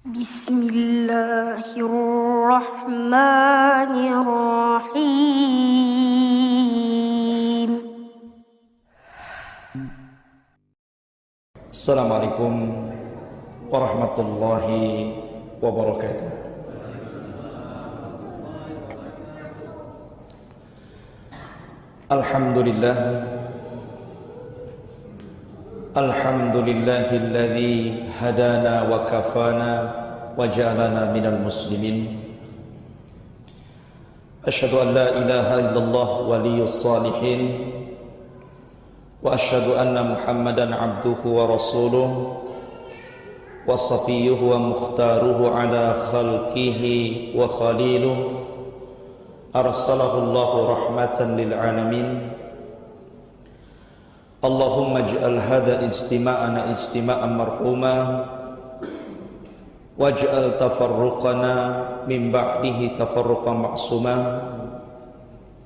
Bismillahirrahmanirrahim. Assalamualaikum warahmatullahi wabarakatuh. Alhamdulillah, alhamdulillahilladzi hadana wa kafana wa ja'alana minal muslimin. Asyhadu an la ilaha illallah waliyyus salihin wa asyhadu anna Muhammadan abduhu wa rasuluh wa safiyuhu wa mukhtaruhu ala khalqihi wa khaliluh arsalahu Allahu rahmatan lil alamin. Allahumma ij'al hadha ijtima'ana ijtima'an marhuma waj'al tafarruqana min ba'dihi tafarruqan ma'suma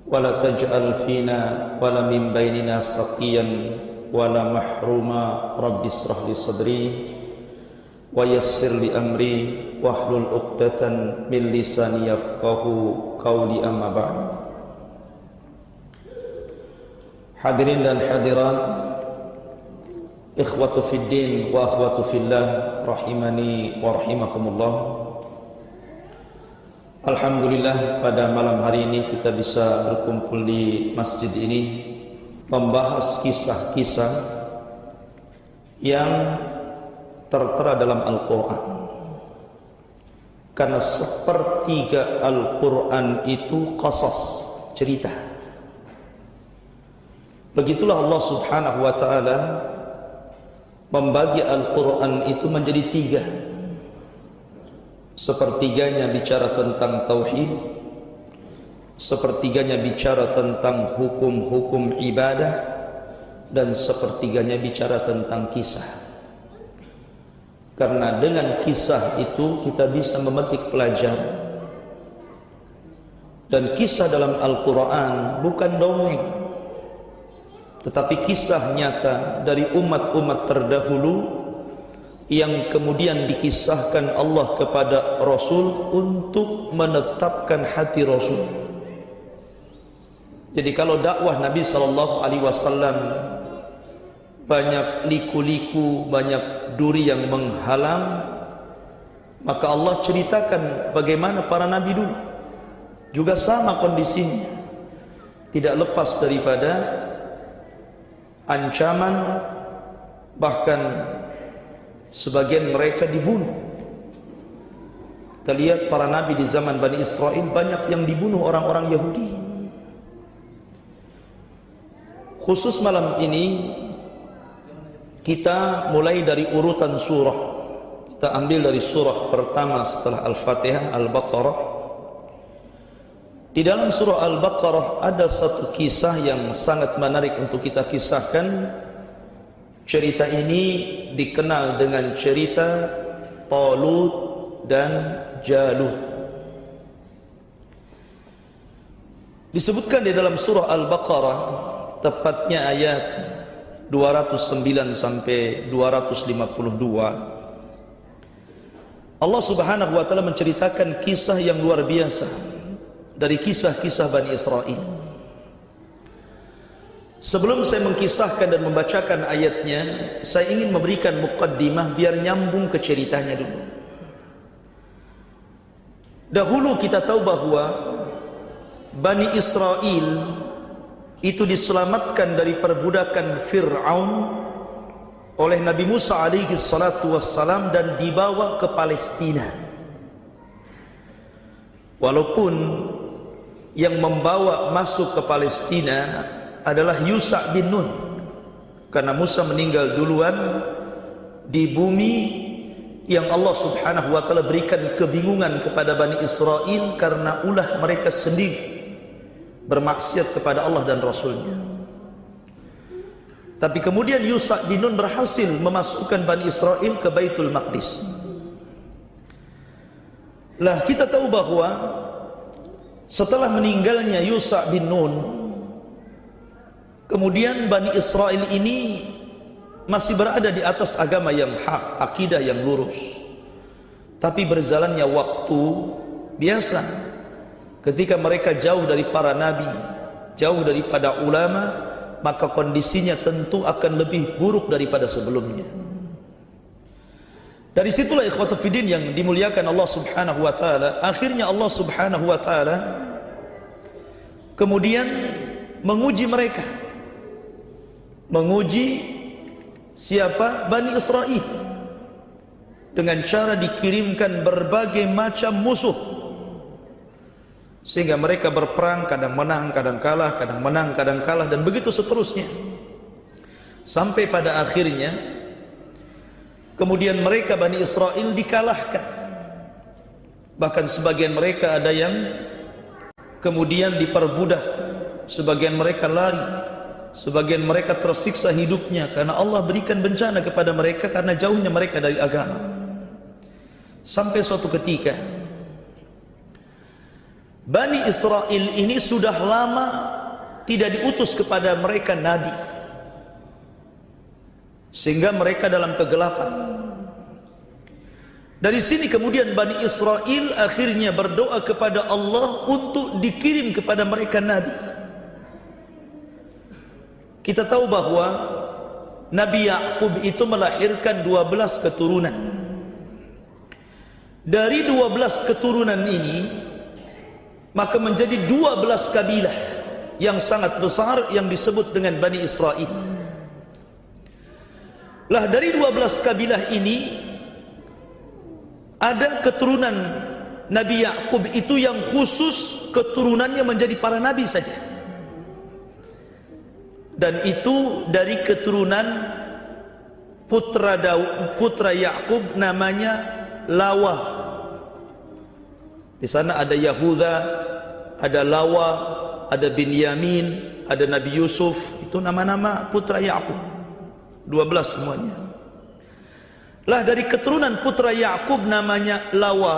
wa la taj'al fina wa la min bainina saqiyan wa la mahruma. Rabbi israh li sadri wa yassir li amri wahlul 'uqdatan min lisani yafqahu qawli. Amma ba'd. Hadirin dan hadirat, ikhwatu fid din wa akhwatu fillah, rahimani wa rahimakumullah. Alhamdulillah, pada malam hari ini kita bisa berkumpul di masjid ini membahas kisah-kisah yang tertera dalam Al-Quran. Karena sepertiga Al-Quran itu qasas, cerita. Begitulah Allah subhanahu wa ta'ala membagi Al-Quran itu menjadi tiga. Sepertiganya bicara tentang tauhid, sepertiganya bicara tentang hukum-hukum ibadah, dan sepertiganya bicara tentang kisah. Karena dengan kisah itu kita bisa memetik pelajaran. Dan kisah dalam Al-Quran bukan dongeng, tetapi kisah nyata dari umat-umat terdahulu yang kemudian dikisahkan Allah kepada Rasul untuk menetapkan hati Rasul. Jadi kalau dakwah Nabi SAW banyak liku-liku, banyak duri yang menghalang, maka Allah ceritakan bagaimana para nabi dulu juga sama kondisinya, tidak lepas daripada ancaman, bahkan sebagian mereka dibunuh. Kita lihat para nabi di zaman Bani Israel banyak yang dibunuh orang-orang Yahudi. Khusus malam ini kita mulai dari urutan surah. Kita ambil dari surah pertama setelah Al-Fatihah, Al-Baqarah. Di dalam surah Al-Baqarah ada satu kisah yang sangat menarik untuk kita kisahkan. Cerita ini dikenal dengan cerita Talut dan Jalut. Disebutkan di dalam surah Al-Baqarah, tepatnya ayat 209 sampai 252. Allah Subhanahu wa taala menceritakan kisah yang luar biasa dari kisah-kisah Bani Israel. Sebelum saya mengkisahkan dan membacakan ayatnya, saya ingin memberikan muqaddimah biar nyambung ke ceritanya dulu. Dahulu kita tahu bahwa Bani Israel itu diselamatkan dari perbudakan Fir'aun oleh Nabi Musa alaihi salatu wassalam dan dibawa ke Palestina. Walaupun yang membawa masuk ke Palestina adalah Yusha bin Nun, karena Musa meninggal duluan di bumi yang Allah subhanahu wa ta'ala berikan kebingungan kepada Bani Israel karena ulah mereka sendiri bermaksiat kepada Allah dan Rasulnya. Tapi kemudian Yusha bin Nun berhasil memasukkan Bani Israel ke Baitul Maqdis. Lah kita tahu bahwa setelah meninggalnya Yusha bin Nun, kemudian Bani Israel ini masih berada di atas agama yang hak, akidah yang lurus. Tapi berjalannya waktu, biasa ketika mereka jauh dari para nabi, jauh daripada ulama, maka kondisinya tentu akan lebih buruk daripada sebelumnya. Dari situlah ikhwatu fiddin yang dimuliakan Allah Subhanahu wa taala, akhirnya Allah Subhanahu wa taala kemudian menguji mereka. Menguji siapa? Bani Israel, dengan cara dikirimkan berbagai macam musuh, sehingga mereka berperang, kadang menang, kadang kalah, kadang menang, kadang kalah, dan begitu seterusnya. Sampai pada akhirnya kemudian mereka Bani Israel dikalahkan. Bahkan sebagian mereka ada yang kemudian diperbudak, sebagian mereka lari, sebagian mereka tersiksa hidupnya karena Allah berikan bencana kepada mereka karena jauhnya mereka dari agama. Sampai suatu ketika Bani Israel ini sudah lama tidak diutus kepada mereka nabi, sehingga mereka dalam kegelapan. Dari sini kemudian Bani Israel akhirnya berdoa kepada Allah untuk dikirim kepada mereka nabi. Kita tahu bahwa Nabi Ya'qub itu melahirkan 12 keturunan. Dari 12 keturunan ini maka menjadi 12 kabilah yang sangat besar yang disebut dengan Bani Israel. Lah dari 12 kabilah ini ada keturunan Nabi Ya'qub itu yang khusus keturunannya menjadi para nabi saja. Dan itu dari keturunan putra Ya'qub namanya Lawa. Di sana ada Yahuda, ada Lawa, ada Binyamin, ada Nabi Yusuf. Itu nama-nama putra Ya'qub, 12 semuanya. Lah dari keturunan putra Ya'qub namanya Lawa,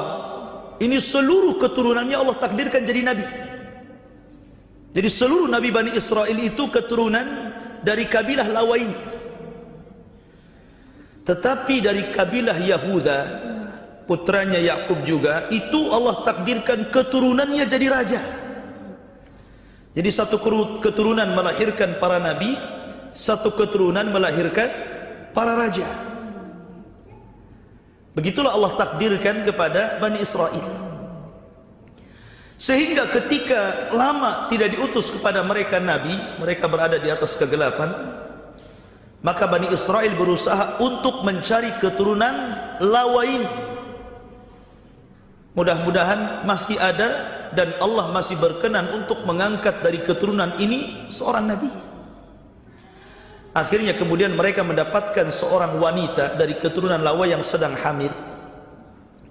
ini seluruh keturunannya Allah takdirkan jadi nabi. Jadi seluruh nabi Bani Israel itu keturunan dari kabilah Lawa ini. Tetapi dari kabilah Yahuda, putranya Ya'qub juga, itu Allah takdirkan keturunannya jadi raja. Jadi satu keturunan melahirkan para nabi, satu keturunan melahirkan para raja. Begitulah Allah takdirkan kepada Bani Israel. Sehingga ketika lama tidak diutus kepada mereka nabi, mereka berada di atas kegelapan, maka Bani Israel berusaha untuk mencari keturunan Lawa ini. Mudah-mudahan masih ada dan Allah masih berkenan untuk mengangkat dari keturunan ini seorang nabi. Akhirnya kemudian mereka mendapatkan seorang wanita dari keturunan Lawa yang sedang hamil,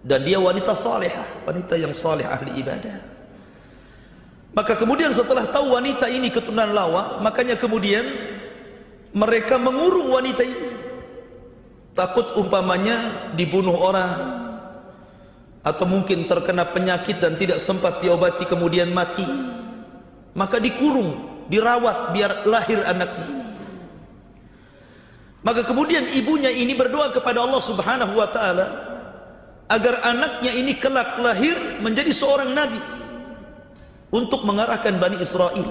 dan dia wanita salihah, wanita yang saleh, ahli ibadah. Maka kemudian setelah tahu wanita ini keturunan Lawa, makanya kemudian mereka mengurung wanita ini, takut umpamanya dibunuh orang, atau mungkin terkena penyakit dan tidak sempat diobati kemudian mati, maka dikurung, dirawat biar lahir anaknya ini. Maka kemudian ibunya ini berdoa kepada Allah Subhanahu wa taala agar anaknya ini kelak lahir menjadi seorang nabi untuk mengarahkan Bani Israel.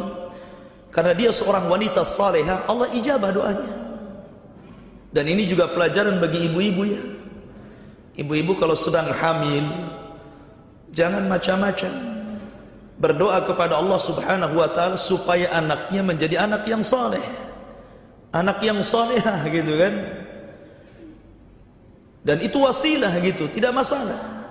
Karena dia seorang wanita salehah, Allah ijabah doanya. Dan ini juga pelajaran bagi ibu-ibu ya. Ibu-ibu kalau sedang hamil, jangan macam-macam. Berdoa kepada Allah Subhanahu wa taala supaya anaknya menjadi anak yang saleh, anak yang salehah gitu kan. Dan itu wasilah gitu, tidak masalah.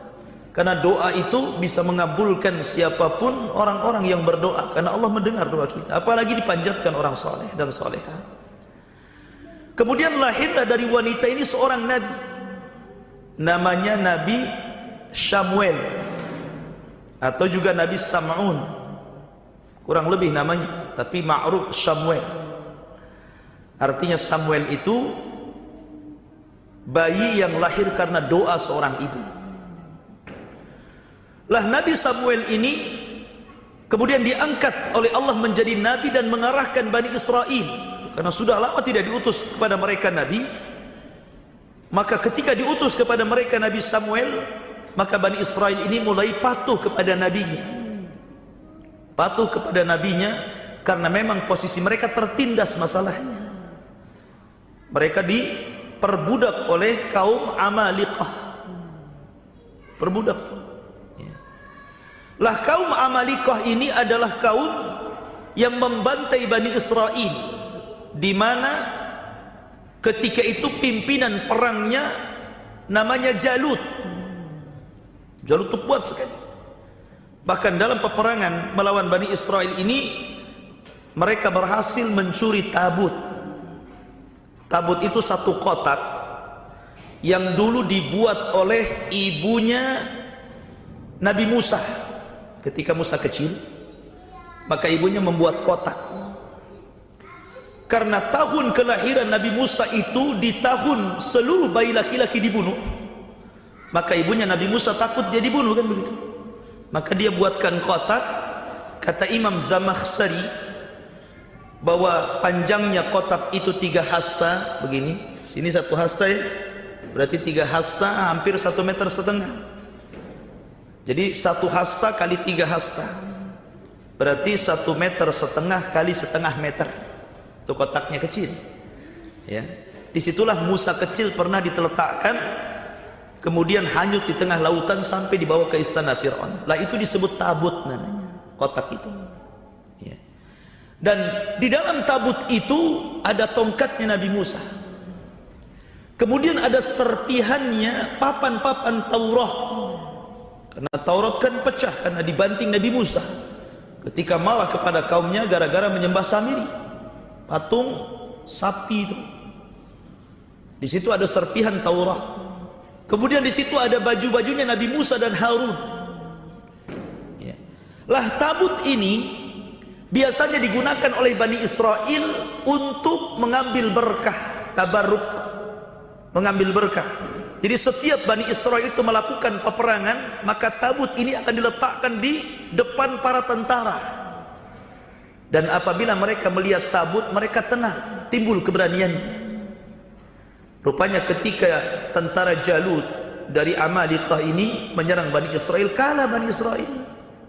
Karena doa itu bisa mengabulkan siapapun orang-orang yang berdoa, karena Allah mendengar doa kita, apalagi dipanjatkan orang saleh dan salehah. Kemudian lahirlah dari wanita ini seorang nabi, namanya Nabi Samuel atau juga Nabi Sam'un, kurang lebih namanya, tapi ma'ruf Samuel. Artinya Samuel itu bayi yang lahir karena doa seorang ibu. Lah Nabi Samuel ini kemudian diangkat oleh Allah menjadi nabi dan mengarahkan Bani Israel, karena sudah lama tidak diutus kepada mereka nabi. Maka ketika diutus kepada mereka Nabi Samuel, Maka Bani Israel ini mulai patuh kepada nabinya. Patuh kepada nabinya karena memang posisi mereka tertindas masalahnya. Mereka diperbudak oleh kaum Amalikah. Perbudak. Lah kaum Amalikah ini adalah kaum yang membantai Bani Israel, di mana ketika itu pimpinan perangnya namanya Jalut. Jalut itu kuat sekali. Bahkan dalam peperangan melawan Bani Israel ini, mereka berhasil mencuri tabut. Tabut itu satu kotak yang dulu dibuat oleh ibunya Nabi Musa. Ketika Musa kecil, maka ibunya membuat kotak. Karena tahun kelahiran Nabi Musa itu di tahun seluruh bayi laki-laki dibunuh, maka ibunya Nabi Musa takut dia dibunuh, kan begitu. Maka dia buatkan kotak. Kata Imam Zamakhsyari bahwa panjangnya kotak itu 3 hasta begini. Sini 1 hasta ya, berarti 3 hasta hampir 1,5 meter. Jadi 1 hasta kali 3 hasta berarti 1,5 meter kali 1,5 meter. Itu kotaknya kecil ya. Disitulah Musa kecil pernah diteletakkan, kemudian hanyut di tengah lautan sampai dibawa ke istana Fir'aun. Lah itu disebut tabut namanya, kotak itu ya. Dan di dalam tabut itu ada tongkatnya Nabi Musa, kemudian ada serpihannya papan-papan Taurat, karena Taurat kan pecah karena dibanting Nabi Musa ketika marah kepada kaumnya gara-gara menyembah Samiri, patung sapi itu. Di situ ada serpihan Taurat. Kemudian di situ ada baju-bajunya Nabi Musa dan Harun. Ya. Lah tabut ini biasanya digunakan oleh Bani Israel untuk mengambil berkah, tabarruk, mengambil berkah. Jadi setiap Bani Israel itu melakukan peperangan, maka tabut ini akan diletakkan di depan para tentara. Dan apabila mereka melihat tabut, mereka tenang, timbul keberaniannya. Rupanya ketika tentara Jalut dari Amalikah ini menyerang Bani Israel, kalah Bani Israel,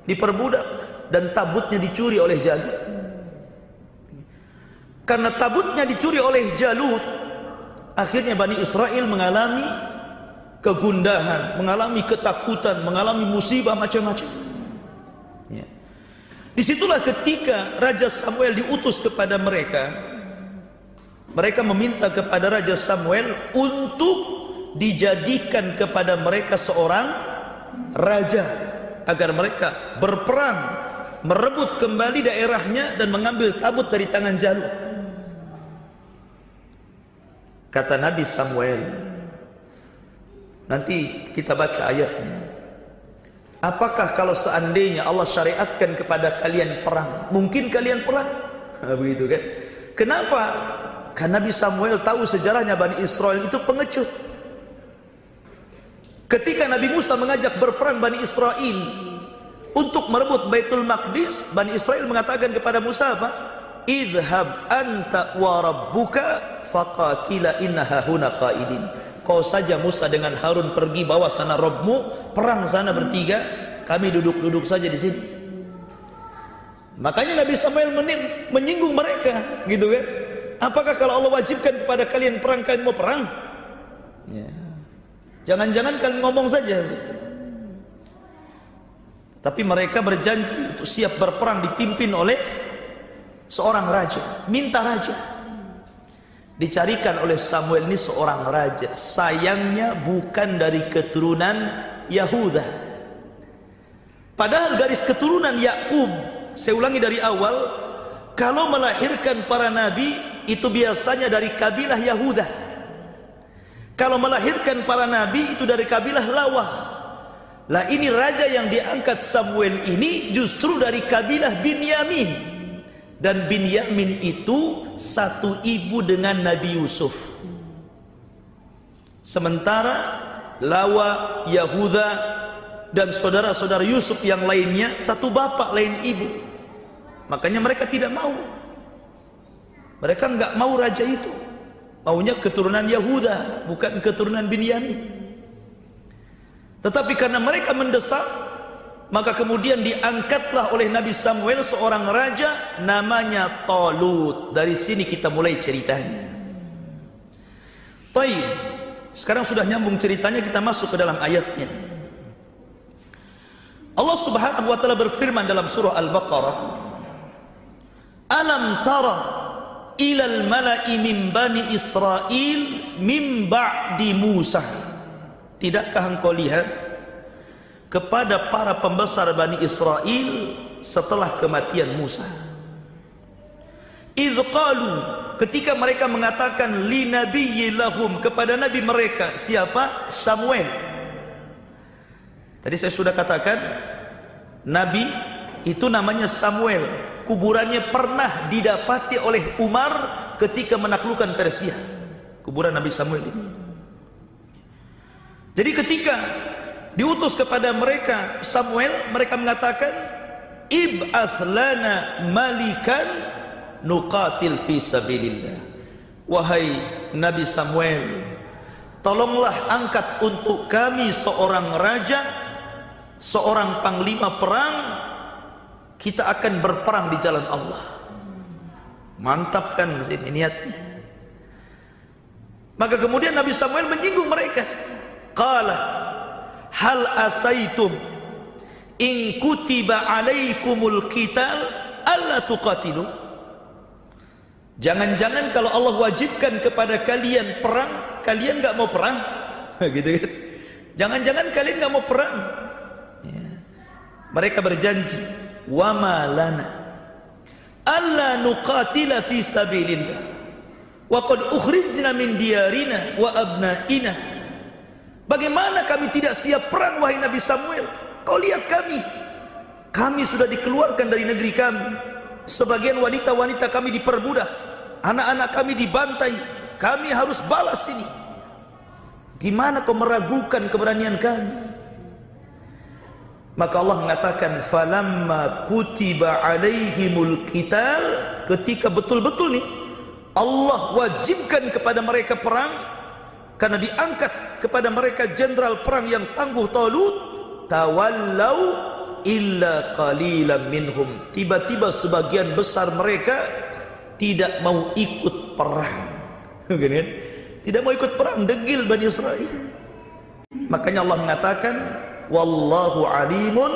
diperbudak dan tabutnya dicuri oleh Jalut. Karena tabutnya dicuri oleh Jalut, akhirnya Bani Israel mengalami kegundahan, mengalami ketakutan, mengalami musibah macam-macam. Ya. Disitulah ketika Raja Samuel diutus kepada mereka. Mereka meminta kepada Raja Samuel untuk dijadikan kepada mereka seorang raja, agar mereka berperang, merebut kembali daerahnya dan mengambil tabut dari tangan Jalut. Kata Nabi Samuel, nanti kita baca ayatnya, apakah kalau seandainya Allah syariatkan kepada kalian perang, mungkin kalian perang? Begitu kan? Kenapa? Karena Nabi Samuel tahu sejarahnya Bani Israel itu pengecut. Ketika Nabi Musa mengajak berperang Bani Israel untuk merebut Baitul Maqdis, Bani Israel mengatakan kepada Musa apa? Idhab anta wa rabbuka faqatila inna hahuna qaidin. Kau saja Musa dengan Harun pergi, bawa sana Rabbmu, perang sana bertiga, kami duduk-duduk saja di sini. Makanya Nabi Samuel menyinggung mereka, gitu kan? Apakah kalau Allah wajibkan kepada kalian perang, kalian mau perang? Ya. Jangan-jangan kalian ngomong saja. Tapi mereka berjanji untuk siap berperang dipimpin oleh seorang raja. Minta raja. Dicarikan oleh Samuel ini seorang raja. Sayangnya bukan dari keturunan Yahuda. Padahal garis keturunan Yakub, saya ulangi dari awal, kalau melahirkan para nabi itu biasanya dari kabilah Yahuda. Kalau melahirkan para nabi itu dari kabilah Lawah. Lah ini raja yang diangkat Samuel ini justru dari kabilah Binyamin. Dan Binyamin itu satu ibu dengan Nabi Yusuf. Sementara Lawa, Yahuda dan saudara-saudara Yusuf yang lainnya satu bapak lain ibu. Makanya mereka tidak mau. Mereka enggak mau raja itu. Maunya keturunan Yahuda, bukan keturunan Binyamin. Tetapi karena mereka mendesak, maka kemudian diangkatlah oleh Nabi Samuel seorang raja namanya Talut. Dari sini kita mulai ceritanya. Baik, sekarang sudah nyambung ceritanya, kita masuk ke dalam ayatnya. Allah Subhanahu wa taala berfirman dalam surah Al-Baqarah, "Alam tara ilal mala'i min bani Israel min ba'di Musa." Tidakkah engkau lihat kepada para pembesar Bani Israel setelah kematian Musa? Idh qalu, ketika mereka mengatakan li nabiyyi lahum, kepada nabi mereka. Siapa? Samuel. Tadi saya sudah katakan nabi itu namanya Samuel. Kuburannya pernah didapati oleh Umar ketika menaklukkan Persia. Kuburan Nabi Samuel ini. Jadi ketika diutus kepada mereka Samuel, mereka mengatakan, ib'ats lana malikan nuqatil fi sabilillah. Wahai Nabi Samuel, tolonglah angkat untuk kami seorang raja, seorang panglima perang, kita akan berperang di jalan Allah. Mantap kan ini niatnya. Maka kemudian Nabi Samuel menyinggung mereka. Qala hal asaitum in kutiba alaikumul qital alla tuqatilu. Jangan-jangan kalau Allah wajibkan kepada kalian perang, kalian enggak mau perang? Gitu kan? Jangan-jangan kalian enggak mau perang. Ya. Mereka berjanji, wa ma lana alla nuqatila fi sabilillah wa qad ukhrijna min diyarina wa abnaina. Bagaimana kami tidak siap perang, wahai Nabi Samuel? Kau lihat kami sudah dikeluarkan dari negeri kami. Sebagian wanita-wanita kami diperbudak, anak-anak kami dibantai. Kami harus balas ini. Gimana kau meragukan keberanian kami? Maka Allah mengatakan, falamma kutiba alaihimul qital, ketika betul-betul nih Allah wajibkan kepada mereka perang, karena diangkat kepada mereka jenderal perang yang tangguh Talut, tawallau illa qalilan minhum. Tiba-tiba sebagian besar mereka tidak mau ikut perang. Tidak mau ikut perang, degil Bani Israel. Makanya Allah mengatakan, wallahu alimun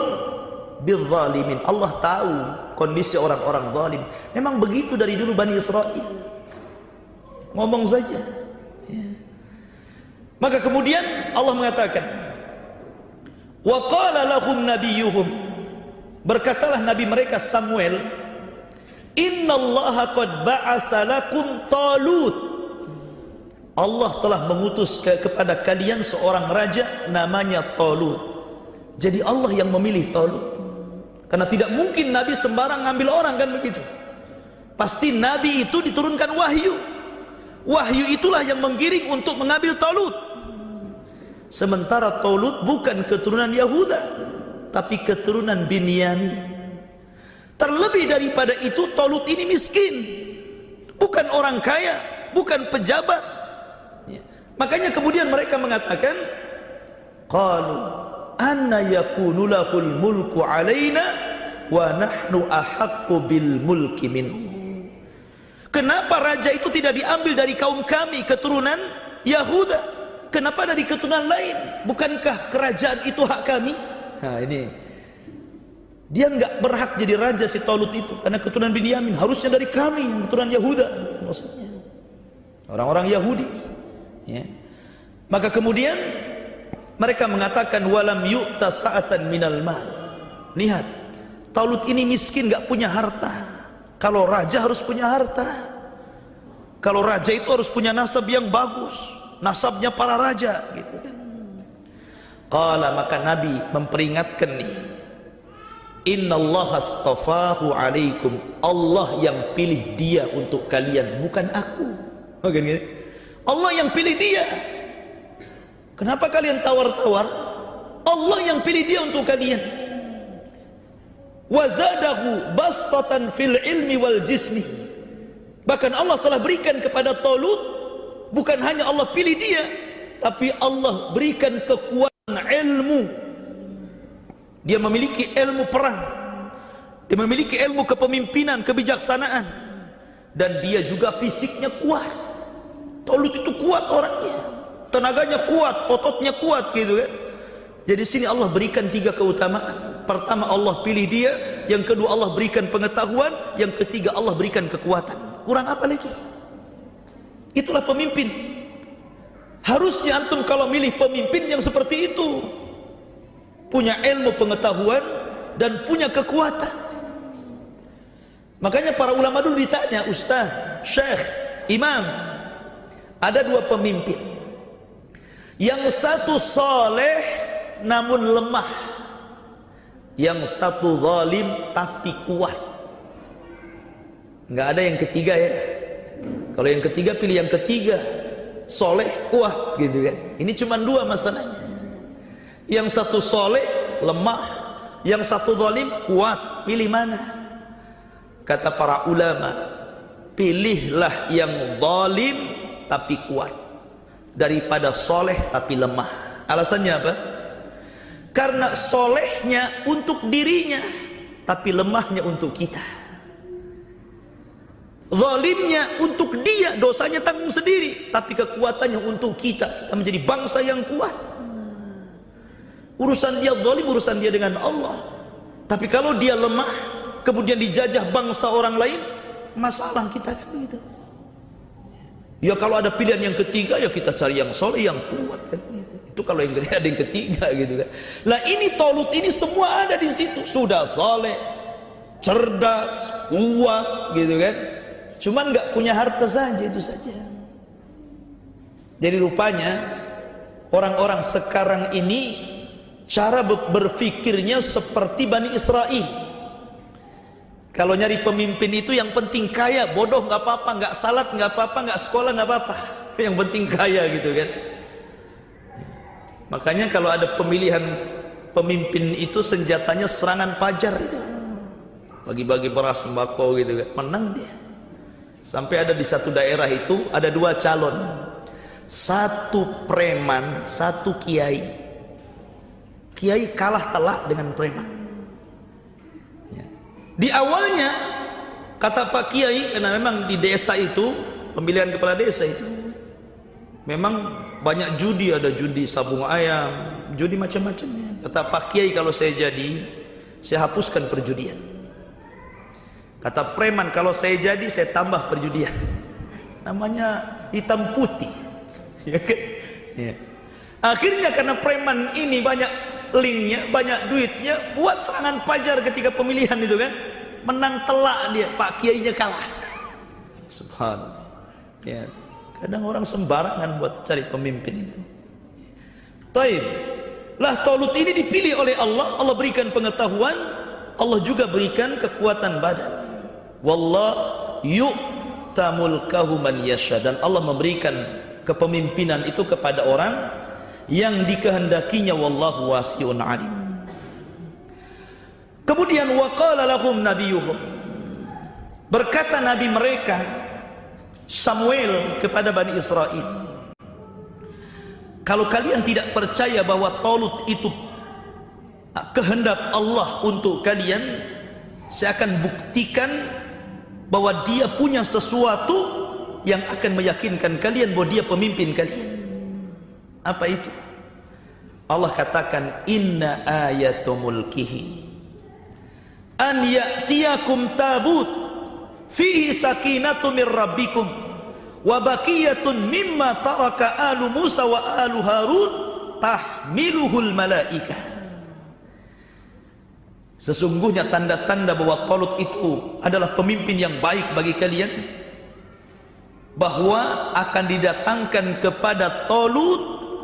bizzalimin. Allah tahu kondisi orang-orang zalim. Memang begitu dari dulu Bani Israel. Ngomong saja. Ya. Maka kemudian Allah mengatakan, wa qala lahum nabiyuhum, berkatalah nabi mereka Samuel, innallaha qad ba'atsa lakum Talut. Allah telah mengutus kepada kalian seorang raja namanya Talut. Jadi Allah yang memilih Talut. Karena tidak mungkin nabi sembarang ngambil orang, kan begitu. Pasti nabi itu diturunkan wahyu. Wahyu itulah yang menggiring untuk mengambil Talut. Sementara Talut bukan keturunan Yahuda, tapi keturunan Binyamin. Terlebih daripada itu, Talut ini miskin, bukan orang kaya, bukan pejabat. Ya. Makanya kemudian mereka mengatakan, qalu anna yakunu lahul mulku alaina wa nahnu ahaqqu bil mulki minhu. Kenapa raja itu tidak diambil dari kaum kami, keturunan Yahuda? Kenapa dari keturunan lain? Bukankah kerajaan itu hak kami? Nah ini, dia enggak berhak jadi raja si Talut itu, karena keturunan Binyamin. Harusnya dari kami, keturunan Yahuda, maksudnya orang-orang Yahudi. Ya. Maka kemudian mereka mengatakan, walam yu'ta sa'atan minal mal. Lihat, Talut ini miskin, enggak punya harta. Kalau raja harus punya harta. Kalau raja itu harus punya nasab yang bagus, nasabnya para raja, gitu kan. Qala, maka Nabi memperingatkan nih, innallaha astafahu alaikum. Allah yang pilih dia untuk kalian, bukan aku. Gitu. Allah yang pilih dia. Kenapa kalian tawar-tawar? Allah yang pilih dia untuk kalian. Wazadahu bastatan fil ilmi wal jismi. Bahkan Allah telah berikan kepada Talut, bukan hanya Allah pilih dia, tapi Allah berikan kekuatan ilmu. Dia memiliki ilmu perang, dia memiliki ilmu kepemimpinan, kebijaksanaan, dan dia juga fisiknya kuat. Talut itu kuat orangnya, tenaganya kuat, ototnya kuat gitu kan. Jadi sini Allah berikan 3 keutamaan. Pertama, Allah pilih dia. Yang kedua, Allah berikan pengetahuan. Yang ketiga, Allah berikan kekuatan. Kurang apa lagi? Itulah pemimpin. Harusnya antum kalau milih pemimpin yang seperti itu, punya ilmu pengetahuan dan punya kekuatan. Makanya para ulama dulu ditanya, ustaz, syekh, imam, ada 2 pemimpin. Yang satu saleh namun lemah, yang satu zalim tapi kuat. Nggak ada yang ketiga ya. Kalau yang ketiga pilih yang ketiga, soleh kuat gitu kan. Ini cuma 2 masalahnya. Yang satu soleh lemah, yang satu zalim kuat. Pilih mana? Kata para ulama, pilihlah yang zalim tapi kuat daripada soleh tapi lemah. Alasannya apa? Karena solehnya untuk dirinya, tapi lemahnya untuk kita. Zalimnya untuk dia, dosanya tanggung sendiri, tapi kekuatannya untuk kita. Kita menjadi bangsa yang kuat. Urusan dia zalim, urusan dia dengan Allah. Tapi kalau dia lemah, kemudian dijajah bangsa orang lain, masalah kita kan begitu. Ya kalau ada pilihan yang ketiga, ya kita cari yang soleh, yang kuat kan begitu. Itu kalau yang ada yang ketiga gitu kan. Lah ini Talut ini semua ada di situ. Sudah soleh, cerdas, kuat gitu kan. Cuman nggak punya harta saja, itu saja. Jadi rupanya orang-orang sekarang ini cara berpikirnya seperti Bani Israel. Kalau nyari pemimpin itu yang penting kaya, bodoh nggak apa-apa, nggak salat nggak apa-apa, nggak sekolah nggak apa-apa, yang penting kaya gitu kan. Makanya kalau ada pemilihan pemimpin itu senjatanya serangan fajar itu, bagi-bagi beras sembako gitu kan, menang dia. Sampai ada di satu daerah itu ada 2 calon, satu preman, satu kiai. Kiai kalah telak dengan preman. Di awalnya kata Pak Kiai, karena memang di desa itu pemilihan kepala desa itu memang banyak judi, ada judi sabung ayam, judi macam-macamnya. Kata Pak Kiai, kalau saya jadi, saya hapuskan perjudian. Kata preman, kalau saya jadi, saya tambah perjudian. Namanya hitam putih. Ya kan? Ya. Akhirnya karena preman ini banyak linknya, banyak duitnya, buat serangan fajar ketika pemilihan itu kan, menang telak dia, Pak Kiainya kalah. Subhanallah. Ya, kadang orang sembarangan buat cari pemimpin itu. Taib. Lah Talut ini dipilih oleh Allah, Allah berikan pengetahuan, Allah juga berikan kekuatan badan. Wallah yu'ta mulkahu man yasha, dan Allah memberikan kepemimpinan itu kepada orang yang dikehendakinya. Wallahu wasi'un alim. Kemudian waqala lahum nabiyuhum, berkata nabi mereka Samuel kepada Bani Israel, kalau kalian tidak percaya bahwa Talut itu kehendak Allah untuk kalian, saya akan buktikan bahwa dia punya sesuatu yang akan meyakinkan kalian bahwa dia pemimpin kalian. Apa itu? Allah katakan, inna ayatu mulkihi an ya'tiyakum tabut fihi sakinatu min rabbikum wa baqiyatun mimma taraka alu Musa wa alu Harun tahmiluhul malaikah. Sesungguhnya tanda-tanda bahwa Talut itu adalah pemimpin yang baik bagi kalian, bahwa akan didatangkan kepada Talut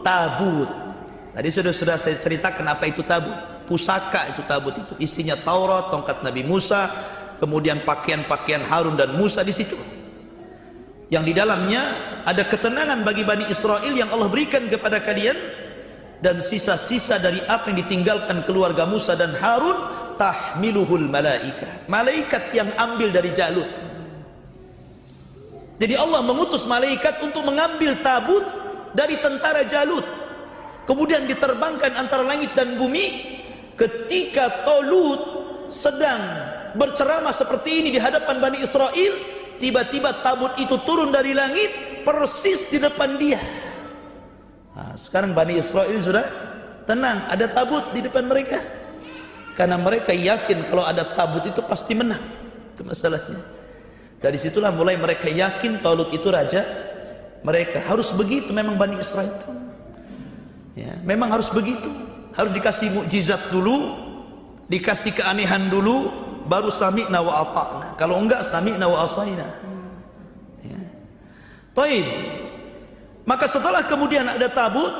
tabut. Tadi sudah saya ceritakan apa itu tabut. Pusaka itu tabut itu. Isinya Taurat, tongkat Nabi Musa, kemudian pakaian-pakaian Harun dan Musa di situ. Yang di dalamnya ada ketenangan bagi Bani Israel yang Allah berikan kepada kalian, dan sisa-sisa dari apa yang ditinggalkan keluarga Musa dan Harun tahmiluhul malaikah. Malaikat yang ambil dari Jalut. Jadi Allah mengutus malaikat untuk mengambil tabut dari tentara Jalut. kemudian diterbangkan antara langit dan bumi. Ketika Talut sedang berceramah seperti ini di hadapan Bani Israel, tiba-tiba tabut itu turun dari langit persis di depan dia. Nah, sekarang Bani Israel sudah tenang, ada tabut di depan mereka, karena mereka yakin kalau ada tabut itu pasti menang. Itu masalahnya. Dari situlah mulai mereka yakin Talut itu raja mereka. Harus begitu memang Bani Israel itu. Ya, memang harus begitu. Harus dikasih mukjizat dulu, dikasih keanehan dulu, baru sami'na wa ata'na. Kalau enggak sami'na wa asaina. Ya. Taib. Maka setelah kemudian ada tabut,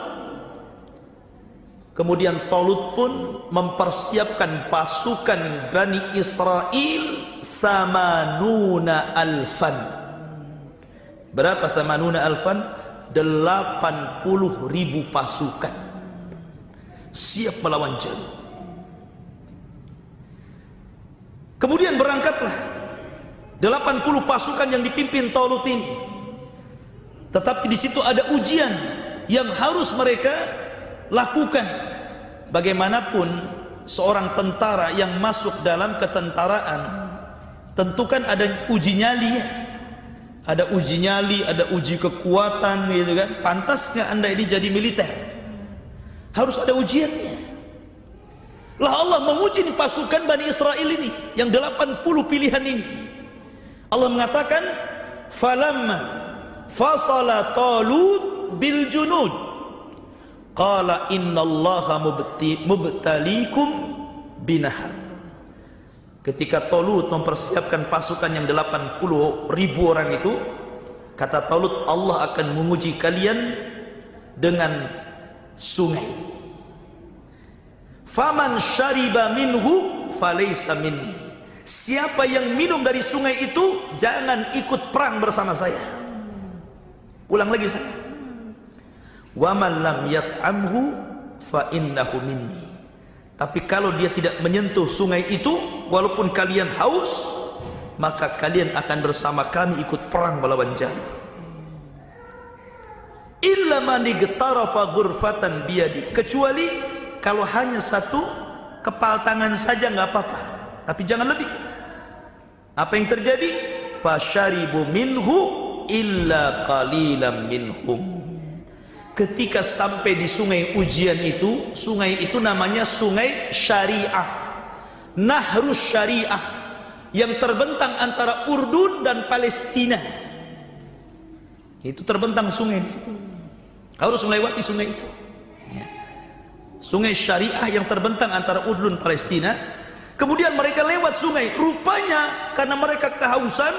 kemudian Talut pun mempersiapkan pasukan Bani Israel samanuna alfan. Berapa samanuna alfan? 80.000 pasukan siap melawan Jalut. Kemudian berangkatlah 80 pasukan yang dipimpin Talut ini. Tetapi di situ ada ujian yang harus mereka lakukan. Bagaimanapun seorang tentara yang masuk dalam ketentaraan, tentu kan ada uji nyali ya. Ada uji nyali, ada uji kekuatan gitu kan. Pantas nggak Anda ini jadi militer? Harus ada ujiannya. Lah Allah menguji pasukan Bani Israel ini yang 80 pilihan ini. Allah mengatakan, "Falamma fasala Talut bil junud qala innallaha mubtalikum binahar." Ketika Talut mempersiapkan pasukan yang 80.000 orang itu, kata Talut, Allah akan menguji kalian dengan sungai. Faman syariba minhu falaysa minni. Siapa yang minum dari sungai itu jangan ikut perang bersama saya. Ulang lagi saya. Wa man lam yat'amhu fa innahu minni. Tapi kalau dia tidak menyentuh sungai itu, walaupun kalian haus, maka kalian akan bersama kami ikut perang melawan Jalut. Illa man igtarafa ghurfatan biyadi. Kecuali kalau hanya satu kepal tangan saja nggak apa-apa, tapi jangan lebih. Apa yang terjadi? Fasyaribu minhu illa qalilan minhum. Ketika sampai di sungai ujian itu, sungai itu namanya sungai syariah, Nahrus Syariah, yang terbentang antara Urdun dan Palestina. Itu terbentang sungai di situ. Harus melewati sungai itu. Ya. Sungai syariah yang terbentang antara Urdun dan Palestina. Kemudian mereka lewat sungai. Rupanya karena mereka kehausan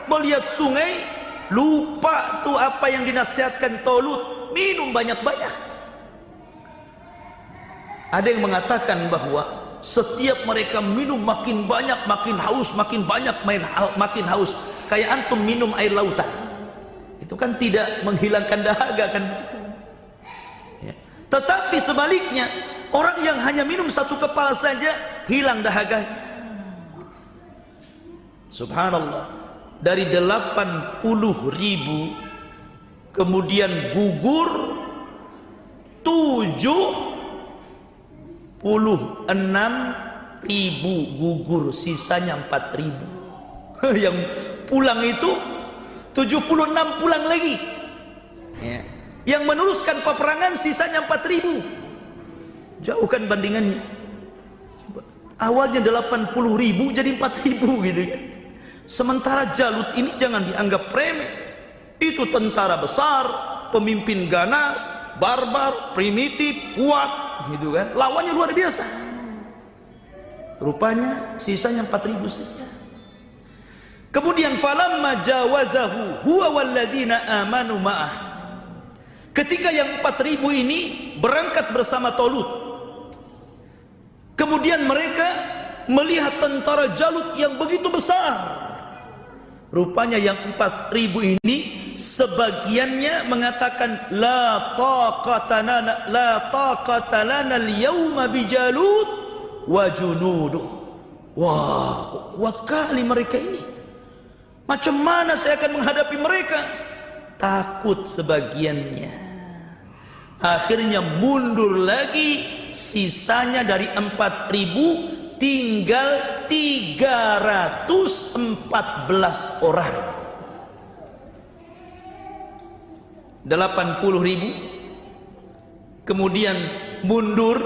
melihat sungai, lupa tuh apa yang dinasihatkan Talut. Minum banyak-banyak. Ada yang mengatakan bahwa setiap mereka minum makin banyak, makin haus, makin banyak, makin haus. Kayak antum minum air lautan. Itu kan tidak menghilangkan dahaga kan begitu. Ya. Tetapi sebaliknya, orang yang hanya minum satu kepal saja hilang dahaganya. Subhanallah. Dari 80.000 kemudian gugur 76.000 gugur, sisanya 4.000. Yang pulang itu 76 pulang lagi. Ya. Yang meneruskan peperangan sisanya 4.000. Jauh kan bandingannya. Coba. Awalnya 80.000 jadi 4.000 gitu kan. Sementara Jalut ini jangan dianggap remeh. Itu tentara besar, pemimpin ganas, barbar, primitif, kuat, gitu kan. Lawannya luar biasa. Rupanya sisanya 4.000 saja. Kemudian falamma jawazahu huwa walladzina amanu ma'ah. Ketika yang 4.000 ini berangkat bersama Talut. Kemudian mereka melihat tentara Jalut yang begitu besar. Rupanya yang 4.000 ini sebagiannya mengatakan la taqata lana al-yawma bi Jalut wa junudu. Wah, kuat kali mereka ini. Macam mana saya akan menghadapi mereka? Takut sebagiannya. Akhirnya mundur lagi, sisanya dari 4.000 tinggal 314 orang. 80.000, kemudian mundur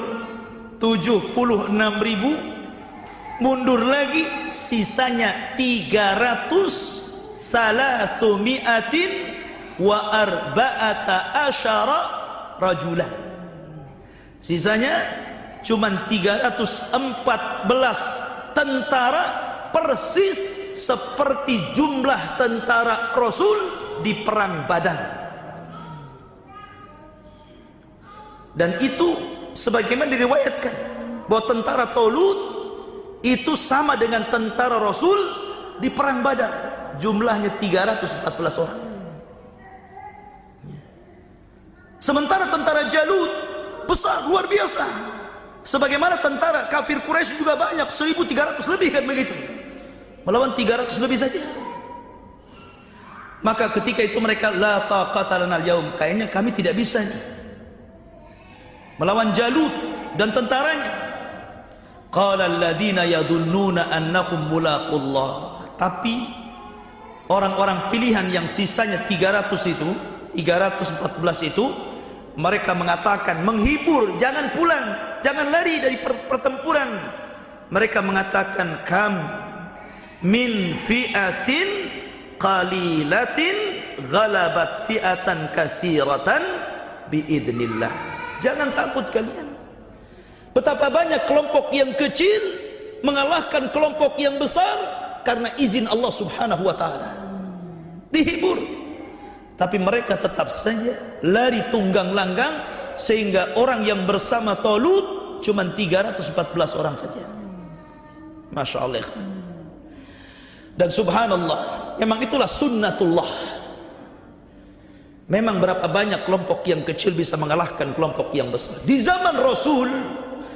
76.000, mundur lagi, sisanya 314 rajulan. Sisanya cuman 314 tentara, persis seperti jumlah tentara Rasul di perang Badar. Dan itu sebagaimana diriwayatkan bahwa tentara Talut itu sama dengan tentara Rasul di perang Badar, jumlahnya 314 orang. Sementara tentara Jalut besar, luar biasa. Sebagaimana tentara kafir Quraisy juga banyak, 1.300 lebih kan begitu. Melawan 300 lebih saja. Maka ketika itu mereka, la taqata lana al-yaum, kayaknya kami tidak bisa nih melawan Jalut dan tentaranya. Qala alladziina yadunnuna annahum mulaqullah. Tapi orang-orang pilihan yang sisanya 300 itu, 314 itu, mereka mengatakan, menghibur, jangan pulang, jangan lari dari pertempuran. Mereka mengatakan, kam min fi'atin qalilatin ghalabat fi'atan katsiratan biidznillah. Jangan takut kalian. Betapa banyak kelompok yang kecil mengalahkan kelompok yang besar karena izin Allah Subhanahu wa taala. Dihibur. Tapi mereka tetap saja lari tunggang langgang, sehingga orang yang bersama Talut cuma 314 orang saja. Masya Allah. Dan subhanallah, memang itulah sunnatullah. Memang berapa banyak kelompok yang kecil bisa mengalahkan kelompok yang besar. Di zaman Rasul,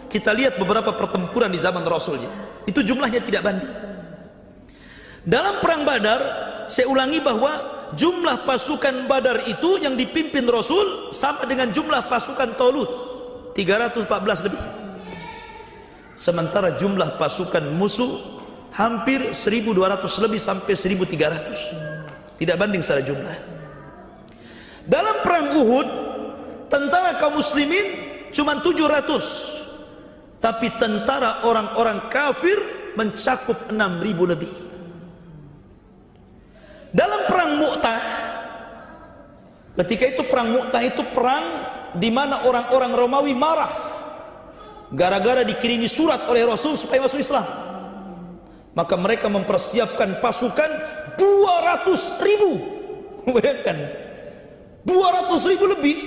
kita lihat beberapa pertempuran di zaman Rasulnya, itu jumlahnya tidak banding. Dalam perang Badar, saya ulangi bahwa jumlah pasukan Badar itu yang dipimpin Rasul sama dengan jumlah pasukan Talut, 314 lebih. Sementara jumlah pasukan musuh hampir 1.200 lebih sampai 1.300. Tidak banding secara jumlah. Dalam perang Uhud, tentara kaum muslimin cuma 700, tapi tentara orang-orang kafir mencakup 6.000 lebih. Dalam perang Mu'tah, ketika itu perang Mu'tah itu perang di mana orang-orang Romawi marah gara-gara dikirimi surat oleh Rasul supaya masuk Islam. Maka mereka mempersiapkan pasukan 200.000. Bayangkan, 200.000 lebih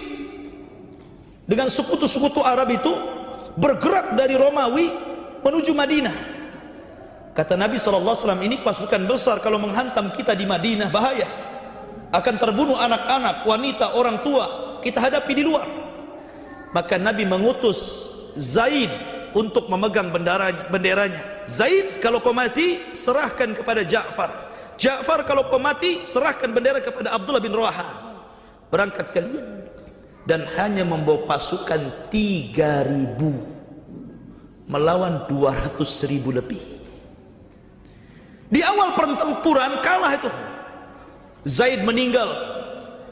dengan sekutu-sekutu Arab itu bergerak dari Romawi menuju Madinah. Kata Nabi SAW, ini pasukan besar, kalau menghantam kita di Madinah bahaya, akan terbunuh anak-anak, wanita, orang tua, kita hadapi di luar. Maka Nabi mengutus Zaid untuk memegang benderanya. Zaid, kalau kau mati serahkan kepada Ja'far. Ja'far, kalau kau mati serahkan bendera kepada Abdullah bin Rawaha. Berangkat kalian. Dan hanya membawa pasukan 3.000 melawan 200.000 lebih. Di awal pertempuran kalah itu. Zaid meninggal,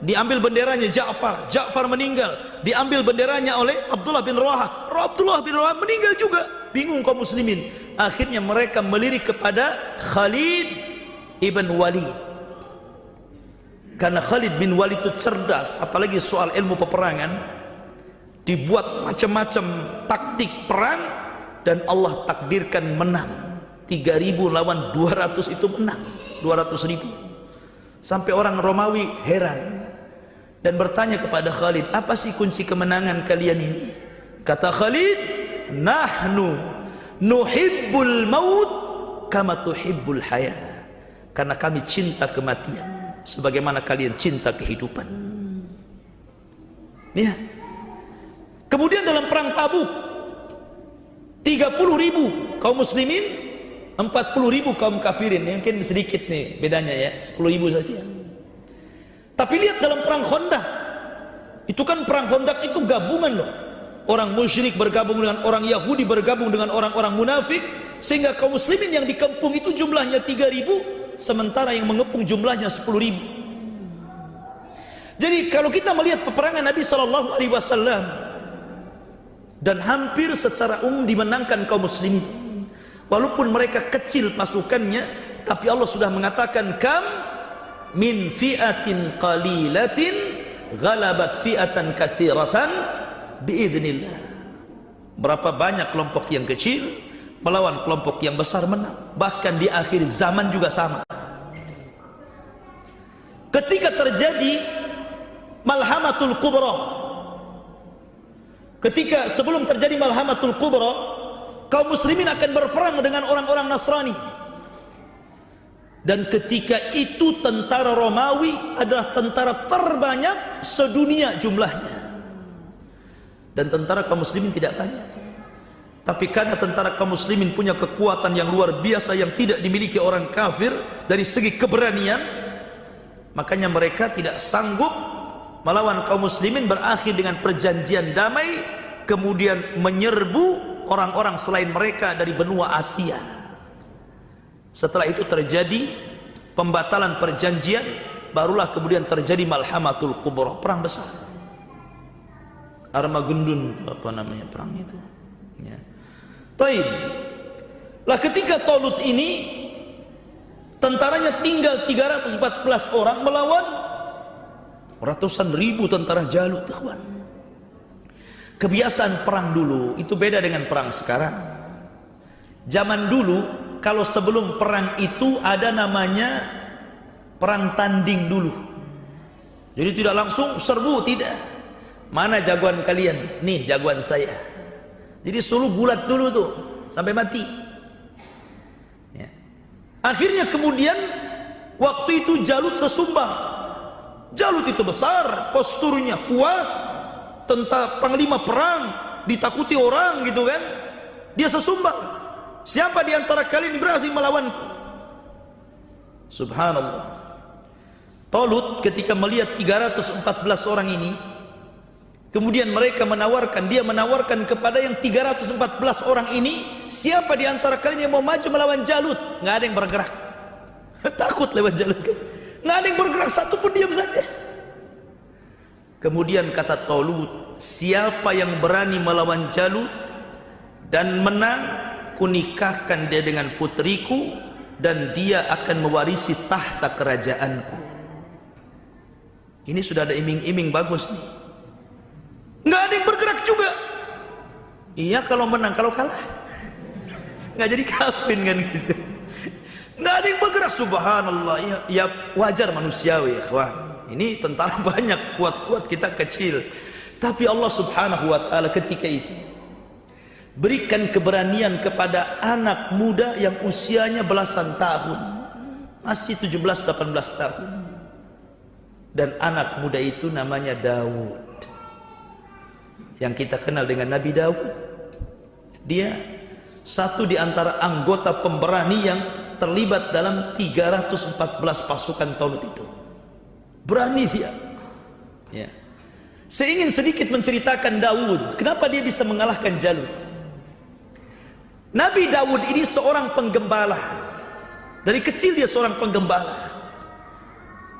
diambil benderanya Ja'far. Ja'far meninggal, diambil benderanya oleh Abdullah bin Rawaha. Abdullah bin Rawaha meninggal juga. Bingung kaum muslimin. Akhirnya mereka melirik kepada Khalid ibn Walid. Karena Khalid bin Walid itu cerdas, apalagi soal ilmu peperangan. Dibuat macam-macam taktik perang dan Allah takdirkan menang. 3.000 lawan 200 itu menang, 200.000. Sampai orang Romawi heran dan bertanya kepada Khalid, apa sih kunci kemenangan kalian ini? Kata Khalid, nahnu nuhibbul maut kama tuhibbul haya. Karena kami cinta kematian sebagaimana kalian cinta kehidupan. Ya. Kemudian dalam perang Tabuk, 30.000 kaum muslimin, 40.000 kaum kafirin. Mungkin sedikit nih bedanya ya, 10.000 saja. Tapi lihat dalam perang Khandaq, Itu kan perang Khandaq itu gabungan loh. Orang musyrik bergabung dengan orang Yahudi, bergabung dengan orang-orang munafik, sehingga kaum muslimin yang dikepung itu jumlahnya 3.000, sementara yang mengepung jumlahnya 10.000. Jadi kalau kita melihat peperangan Nabi Shallallahu Alaihi Wasallam, dan hampir secara umum dimenangkan kaum muslimin, walaupun mereka kecil pasukannya, tapi Allah sudah mengatakan kam min fi'atin qalilatin ghalabat fi'atan katsiratan biiznillah. Berapa banyak kelompok yang kecil melawan kelompok yang besar menang. Bahkan di akhir zaman juga sama. Ketika terjadi Malhamatul Kubra, ketika sebelum terjadi Malhamatul Kubra, kaum muslimin akan berperang dengan orang-orang Nasrani. Dan ketika itu tentara Romawi adalah tentara terbanyak sedunia jumlahnya. Dan tentara kaum muslimin tidak tanya. Tapi karena tentara kaum muslimin punya kekuatan yang luar biasa yang tidak dimiliki orang kafir dari segi keberanian, makanya mereka tidak sanggup melawan kaum muslimin, berakhir dengan perjanjian damai, kemudian menyerbu orang-orang selain mereka dari benua Asia. Setelah itu terjadi pembatalan perjanjian, barulah kemudian terjadi Malhamatul Kubra, perang besar. Armageddon, apa namanya perang itu? Ya. Taib. Lah ketika Talut ini tentaranya tinggal 314 orang melawan ratusan ribu tentara Jalut, kawan. Kebiasaan perang dulu itu beda dengan perang sekarang. Zaman dulu kalau sebelum perang itu ada namanya perang tanding dulu. Jadi tidak langsung serbu, tidak. Mana jagoan kalian? Nih jagoan saya. Jadi suruh gulat dulu tuh sampai mati. Ya. Akhirnya kemudian waktu itu Jalut sesumbang. Jalut itu besar, posturnya kuat, tentara panglima perang, ditakuti orang gitu kan. Dia sesumbang. Siapa di antara kalian yang berhasil melawanku? Subhanallah. Talut ketika melihat 314 orang ini, kemudian dia menawarkan kepada yang 314 orang ini, siapa di antara kalian yang mau maju melawan Jalut? Nggak ada yang bergerak. Takut lewat Jalut. Nggak ada yang bergerak, satu pun diam saja. Kemudian kata Talut, siapa yang berani melawan Jalut dan menang, kunikahkan dia dengan putriku dan dia akan mewarisi tahta kerajaanku. Ini sudah ada iming-iming bagus nih. Nggak ada yang bergerak juga. Iya kalau menang, kalau kalah nggak jadi kawin kan gitu. Nggak ada yang bergerak, subhanallah. Ya wajar manusiawi, ikhwan. Ini tentara banyak, kuat-kuat, kita kecil. Tapi Allah subhanahu wa ta'ala ketika itu berikan keberanian kepada anak muda yang usianya belasan tahun, masih 17-18 tahun. Dan anak muda itu namanya Daud, yang kita kenal dengan Nabi Daud. Dia satu di antara anggota pemberani yang terlibat dalam 314 pasukan Talut itu. Berani dia. Ya. Saya ingin sedikit menceritakan Daud, kenapa dia bisa mengalahkan Jalut. Nabi Daud ini seorang penggembala. Dari kecil dia seorang penggembala.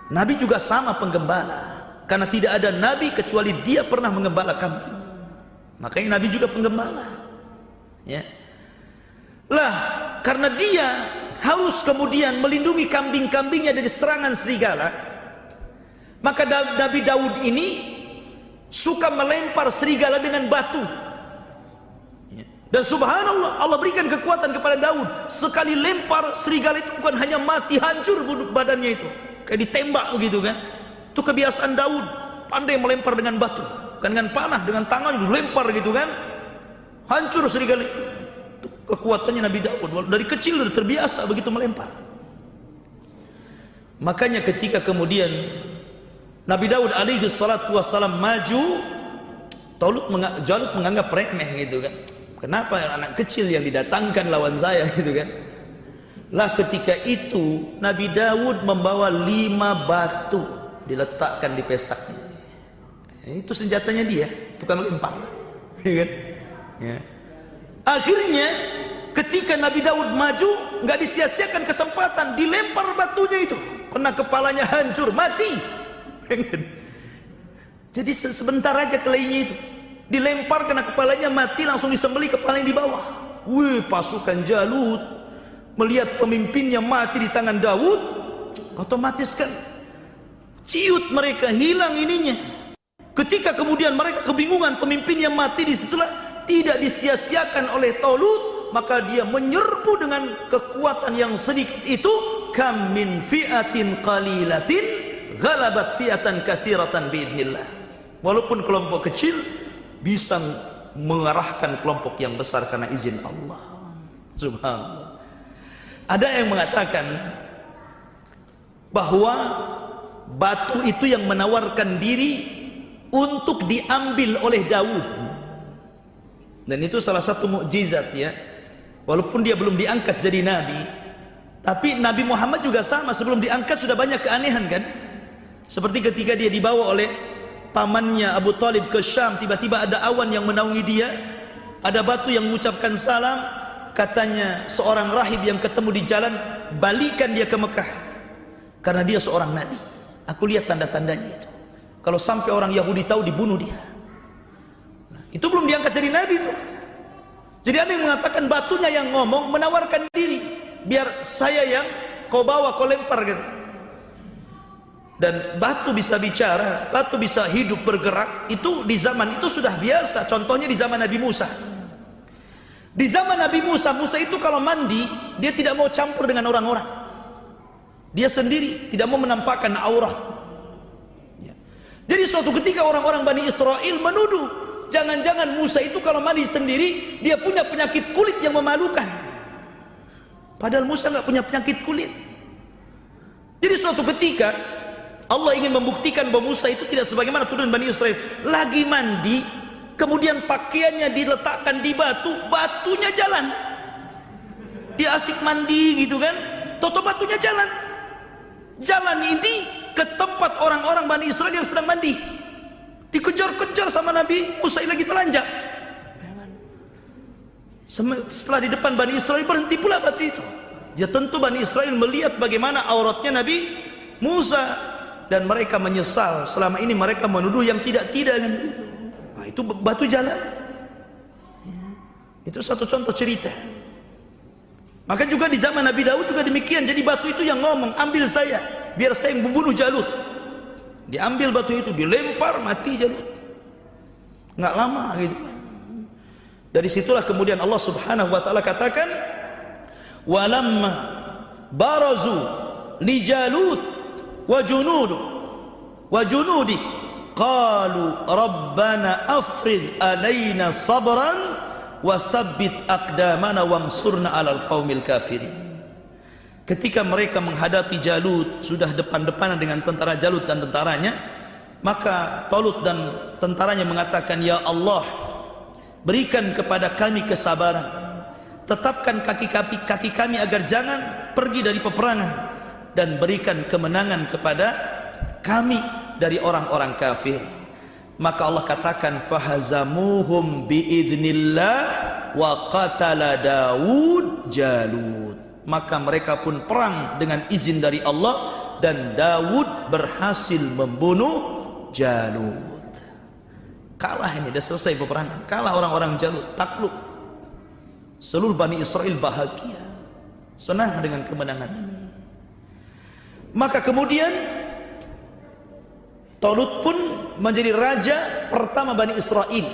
Nabi juga sama penggembala, karena tidak ada nabi kecuali dia pernah menggembala kambing. Makanya Nabi juga penggembala. Ya. Lah, karena dia harus kemudian melindungi kambing-kambingnya dari serangan serigala, maka Nabi Daud ini suka melempar serigala dengan batu. Dan subhanallah, Allah berikan kekuatan kepada Daud. Sekali lempar serigala itu bukan hanya mati, hancur badannya itu, kayak ditembak begitu kan. Itu kebiasaan Daud, pandai melempar dengan batu, bukan dengan panah, dengan tangan lempar gitu kan, hancur serigala itu. Itu kekuatannya Nabi Daud, dari kecil sudah terbiasa begitu melempar. Makanya ketika kemudian Nabi Daud alaihi salatu wassalam maju, Jalut menganggap remeh gitu kan. Kenapa anak kecil yang didatangkan lawan saya gitu kan. Lah ketika itu Nabi Daud membawa 5 batu diletakkan di pesaknya. Itu senjatanya dia, tukang lempar. Ya kan? Ya. Akhirnya ketika Nabi Daud maju, nggak disia-siakan kesempatan, dilempar batunya itu, kena kepalanya hancur, mati. Jadi sebentar aja kelainya itu, dilempar kena kepalanya mati, langsung disembelih kepalanya di bawah. Wih, pasukan Jalut melihat pemimpinnya mati di tangan Daud, otomatis kan ciut mereka, hilang ininya. Ketika kemudian mereka kebingungan, pemimpinnya mati, disitulah tidak disia-siakan oleh Talut, maka dia menyerbu dengan kekuatan yang sedikit itu. Kam min fi'atin qalilatin ghalabat fi'atan katsiratan biidznillah. Walaupun kelompok kecil bisa mengarahkan kelompok yang besar karena izin Allah. Subhanallah. Ada yang mengatakan bahwa batu itu yang menawarkan diri untuk diambil oleh Daud. Dan itu salah satu mukjizat ya. Walaupun dia belum diangkat jadi nabi, tapi Nabi Muhammad juga sama, sebelum diangkat sudah banyak keanehan kan. Seperti ketika dia dibawa oleh pamannya Abu Talib ke Syam, tiba-tiba ada awan yang menaungi dia, ada batu yang mengucapkan salam. Katanya seorang rahib yang ketemu di jalan, balikan dia ke Mekah, karena dia seorang nabi. Aku lihat tanda-tandanya itu. Kalau sampai orang Yahudi tahu, dibunuh dia. Itu belum diangkat jadi nabi itu. Jadi ada yang mengatakan batunya yang ngomong, menawarkan diri, biar saya yang kau bawa, kau lempar gitu. Dan batu bisa bicara, batu bisa hidup bergerak. Itu di zaman itu sudah biasa. Contohnya di zaman Nabi Musa. Di zaman Nabi Musa, Musa itu kalau mandi, dia tidak mau campur dengan orang-orang. Dia sendiri, tidak mau menampakkan aurat. Jadi suatu ketika orang-orang Bani Israel menuduh, jangan-jangan Musa itu kalau mandi sendiri, dia punya penyakit kulit yang memalukan. Padahal Musa nggak punya penyakit kulit. Jadi suatu ketika Allah ingin membuktikan bahwa Musa itu tidak sebagaimana tuduhan Bani Israel. Lagi mandi, kemudian pakaiannya diletakkan di batu, batunya jalan. Dia asik mandi gitu kan, toto batunya jalan. Jalan ini ke tempat orang-orang Bani Israel yang sedang mandi. Dikejar-kejar sama Nabi Musa lagi telanjang. Setelah di depan Bani Israel, berhenti pula batu itu. Ya tentu Bani Israel melihat bagaimana auratnya Nabi Musa, dan mereka menyesal selama ini mereka menuduh yang tidak-tidak kan. Nah, itu batu jalan. Itu satu contoh cerita. Maka juga di zaman Nabi Daud juga demikian. Jadi batu itu yang ngomong, ambil saya, biar saya yang membunuh Jalut. Diambil batu itu, dilempar, mati Jalut. Nggak lama gitu. Dari situlah kemudian Allah Subhanahu wa taala katakan, walamma barazu li Jalut wa junudi qalu rabbana afrigh alaina sabran wasabbit aqdamana wangsurna 'alal qaumil kafirin. Ketika mereka menghadapi Jalut, sudah depan-depanan dengan tentara Jalut dan tentaranya, maka Talut dan tentaranya mengatakan, ya Allah, berikan kepada kami kesabaran, tetapkan kaki kami agar jangan pergi dari peperangan, dan berikan kemenangan kepada kami dari orang-orang kafir. Maka Allah katakan, fahazamuhum biidznillah wa qatala Daud Jalut. Maka mereka pun perang dengan izin dari Allah, dan Daud berhasil membunuh Jalut. Kalah ini, sudah selesai peperangan. Kalah orang-orang Jalut, takluk. Seluruh Bani Israel bahagia, senang dengan kemenangan ini. Maka kemudian Talut pun menjadi raja pertama Bani Israel,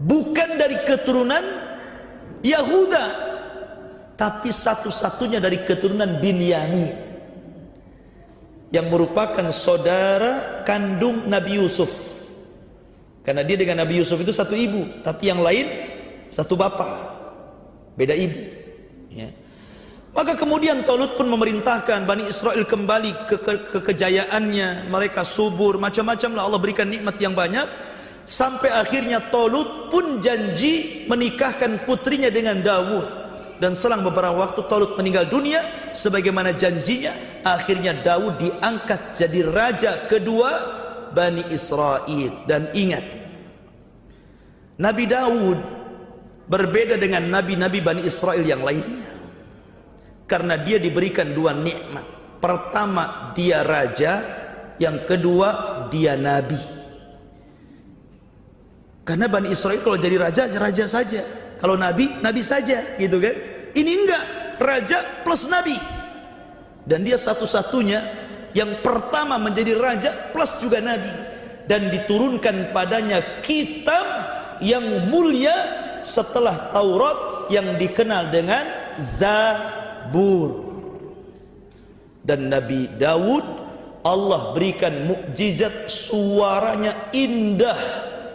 bukan dari keturunan Yahuda, tapi satu-satunya dari keturunan Binyamin, yang merupakan saudara kandung Nabi Yusuf. Karena dia dengan Nabi Yusuf itu satu ibu, tapi yang lain satu bapak, beda ibu ya. Maka kemudian Talut pun memerintahkan Bani Israel kembali ke kejayaannya. Mereka subur, macam-macam lah, Allah berikan nikmat yang banyak. Sampai akhirnya Talut pun janji menikahkan putrinya dengan Daud. Dan selang beberapa waktu Talut meninggal dunia, sebagaimana janjinya, akhirnya Daud diangkat jadi raja kedua Bani Israel. Dan ingat, Nabi Daud berbeda dengan nabi-nabi Bani Israel yang lainnya, karena dia diberikan dua nikmat. Pertama, dia raja, yang kedua, dia nabi. Karena Bani Israel kalau jadi raja, raja saja. Kalau nabi, nabi saja, gitu kan. Ini enggak, raja plus nabi. Dan dia satu-satunya yang pertama menjadi raja plus juga nabi. Dan diturunkan padanya kitab yang mulia setelah Taurat, yang dikenal dengan Zabur. Dan Nabi Daud, Allah berikan mukjizat, suaranya indah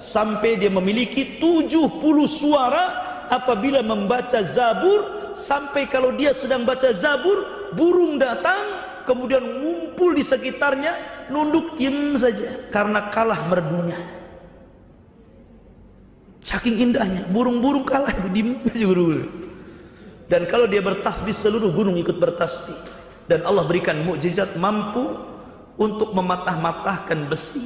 sampai dia memiliki 70 suara apabila membaca Zabur. Sampai kalau dia sedang baca Zabur, burung datang kemudian ngumpul di sekitarnya, nunduk diam saja karena kalah merdunya. Saking indahnya, burung-burung kalah itu diam saja burung-burung. Dan kalau dia bertasbih, seluruh gunung ikut bertasbih. Dan Allah berikan mukjizat mampu untuk mematah-matahkan besi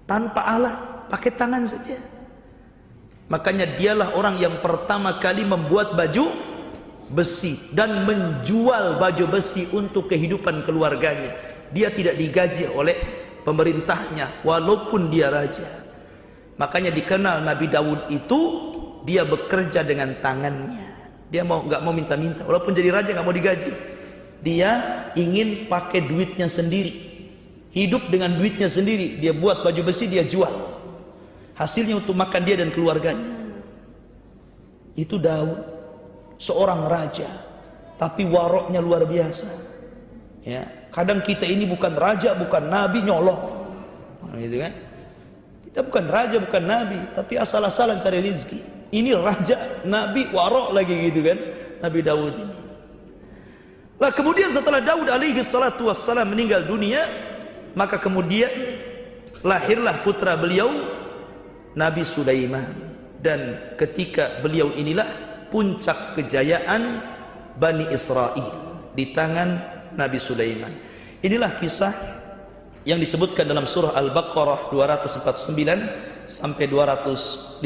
tanpa alat, pakai tangan saja. Makanya dialah orang yang pertama kali membuat baju besi dan menjual baju besi untuk kehidupan keluarganya. Dia tidak digaji oleh pemerintahnya walaupun dia raja. Makanya dikenal Nabi Daud itu, dia bekerja dengan tangannya. Dia nggak mau minta-minta, walaupun jadi raja nggak mau digaji. Dia ingin pakai duitnya sendiri, hidup dengan duitnya sendiri. Dia buat baju besi, dia jual. Hasilnya untuk makan dia dan keluarganya. Itu Daud, seorang raja, tapi waroknya luar biasa. Ya, kadang kita ini bukan raja, bukan nabi, nyolong, gitu kan? Kita bukan raja, bukan nabi, tapi asal-asalan cari rezeki. Ini raja, nabi, warok lagi, gitu kan? Nabi Daud ini. Lah kemudian setelah Daud alaihi salatu wassalam meninggal dunia, maka kemudian lahirlah putra beliau, Nabi Sulaiman. Dan ketika beliau inilah puncak kejayaan Bani Israel di tangan Nabi Sulaiman. Inilah kisah yang disebutkan dalam surah Al-Baqarah 249 sampai 252.